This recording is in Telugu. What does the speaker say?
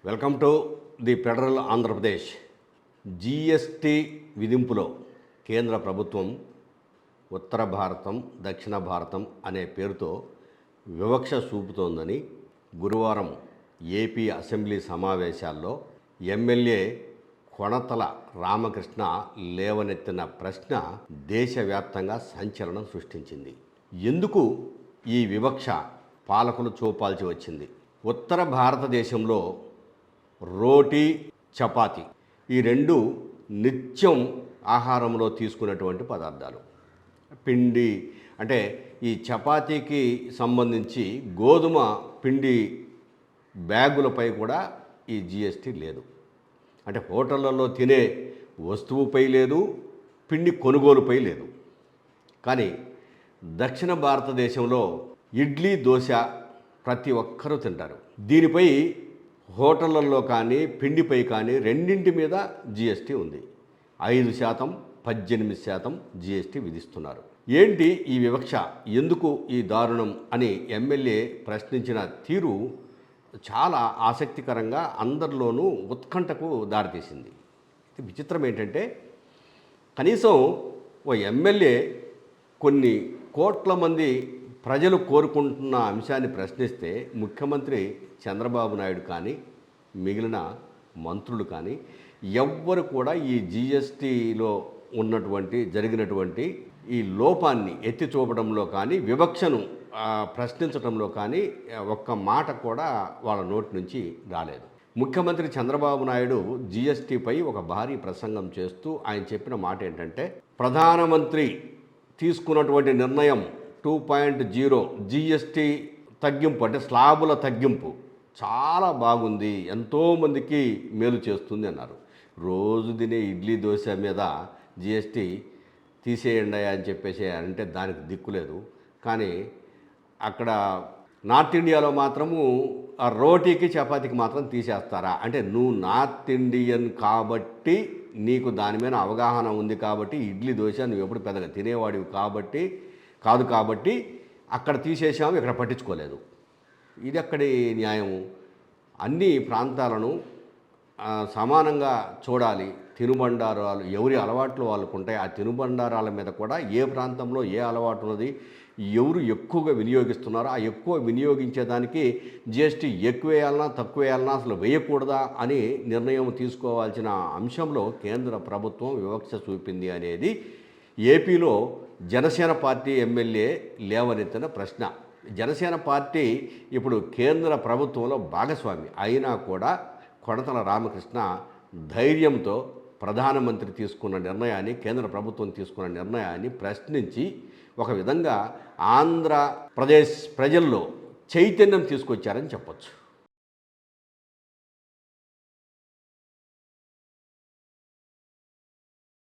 Welcome to the Federal Andhra Pradesh. GST విధింపులో కేంద్ర ప్రభుత్వం ఉత్తర భారతం దక్షిణ భారతం అనే పేరుతో వివక్ష చూపుతోందని గురువారం ఏపీ అసెంబ్లీ సమావేశాల్లో ఎమ్మెల్యే కొణతల రామకృష్ణ లేవనెత్తిన ప్రశ్న దేశవ్యాప్తంగా సంచలనం సృష్టించింది. ఎందుకు ఈ వివక్ష పాలకులు చూపాల్సి వచ్చింది? ఉత్తర భారతదేశంలో రోటీ, చపాతీ ఈ రెండు నిత్యం ఆహారంలో తీసుకునేటువంటి పదార్థాలు. పిండి అంటే ఈ చపాతీకి సంబంధించి గోధుమ పిండి బ్యాగులపై కూడా ఈ జిఎస్టీ లేదు. అంటే హోటళ్లలో తినే వస్తువుపై లేదు, పిండి కొనుగోలుపై లేదు. కానీ దక్షిణ భారతదేశంలో ఇడ్లీ, దోశ ప్రతి ఒక్కరూ తింటారు. దీనిపై హోటళ్లలో కానీ పిండిపై కానీ రెండింటి మీద జిఎస్టీ ఉంది. 5%, 18% జిఎస్టీ విధిస్తున్నారు. ఏంటి ఈ వివక్ష, ఎందుకు ఈ దారుణం అని ఎమ్మెల్యే ప్రశ్నించిన తీరు చాలా ఆసక్తికరంగా అందరిలోనూ ఉత్కంఠకు దారితీసింది. విచిత్రం ఏంటంటే కనీసం ఓ ఎమ్మెల్యే కొన్ని కోట్ల మంది ప్రజలు కోరుకుంటున్న అంశాన్ని ప్రశ్నిస్తే ముఖ్యమంత్రి చంద్రబాబు నాయుడు కానీ మిగిలిన మంత్రులు కానీ ఎవ్వరు కూడా ఈ జిఎస్టీలో జరిగినటువంటి ఈ లోపాన్ని ఎత్తి చూపడంలో కానీ వివక్షను ప్రశ్నించడంలో కానీ ఒక్క మాట కూడా వాళ్ళ నోటి నుంచి రాలేదు. ముఖ్యమంత్రి చంద్రబాబు నాయుడు జిఎస్టీపై ఒక భారీ ప్రసంగం చేస్తూ ఆయన చెప్పిన మాట ఏంటంటే, ప్రధానమంత్రి తీసుకున్నటువంటి నిర్ణయం 2.0 జిఎస్టీ తగ్గింపు అంటే స్లాబుల తగ్గింపు చాలా బాగుంది, ఎంతోమందికి మేలు చేస్తుంది అన్నారు. రోజు తినే ఇడ్లీ, దోశ మీద జిఎస్టీ తీసేయండి అని చెప్పేసి అంటే దానికి దిక్కులేదు. కానీ అక్కడ నార్త్ ఇండియాలో మాత్రము ఆ రోటీకి చపాతీకి మాత్రం తీసేస్తారా అంటే, నువ్వు నార్త్ ఇండియన్ కాబట్టి నీకు దాని మీద అవగాహన ఉంది కాబట్టి ఇడ్లీ, దోశ నువ్వు ఎప్పుడు పెద్దగా తినేవాడివి కాబట్టి అక్కడ తీసేసాము, ఇక్కడ పట్టించుకోలేదు. ఇది అక్కడి న్యాయము? అన్ని ప్రాంతాలను సమానంగా చూడాలి. తినుబండారాలు ఎవరి అలవాట్లు వాళ్ళకు ఉంటాయి. ఆ తినుబండారాల మీద కూడా ఏ ప్రాంతంలో ఏ అలవాటు ఉన్నది, ఎవరు ఎక్కువగా వినియోగిస్తున్నారో ఆ ఎక్కువ వినియోగించేదానికి జిఎస్టీ ఎక్కువ వేయాలన్నా తక్కువ వేయాలన్నా అసలు వేయకూడదా అని నిర్ణయం తీసుకోవాల్సిన అంశంలో కేంద్ర ప్రభుత్వం వివక్ష చూపింది అనేది ఏపీలో జనసేన పార్టీ ఎమ్మెల్యే లేవనెత్తిన ప్రశ్న. జనసేన పార్టీ ఇప్పుడు కేంద్ర ప్రభుత్వంలో భాగస్వామి అయినా కూడా కొణతల రామకృష్ణ ధైర్యంతో ప్రధానమంత్రి తీసుకున్న నిర్ణయాన్ని, కేంద్ర ప్రభుత్వం తీసుకున్న నిర్ణయాన్ని ప్రశ్నించి ఒక విధంగా ఆంధ్రప్రదేశ్ ప్రజల్లో చైతన్యం తీసుకొచ్చారని చెప్పొచ్చు.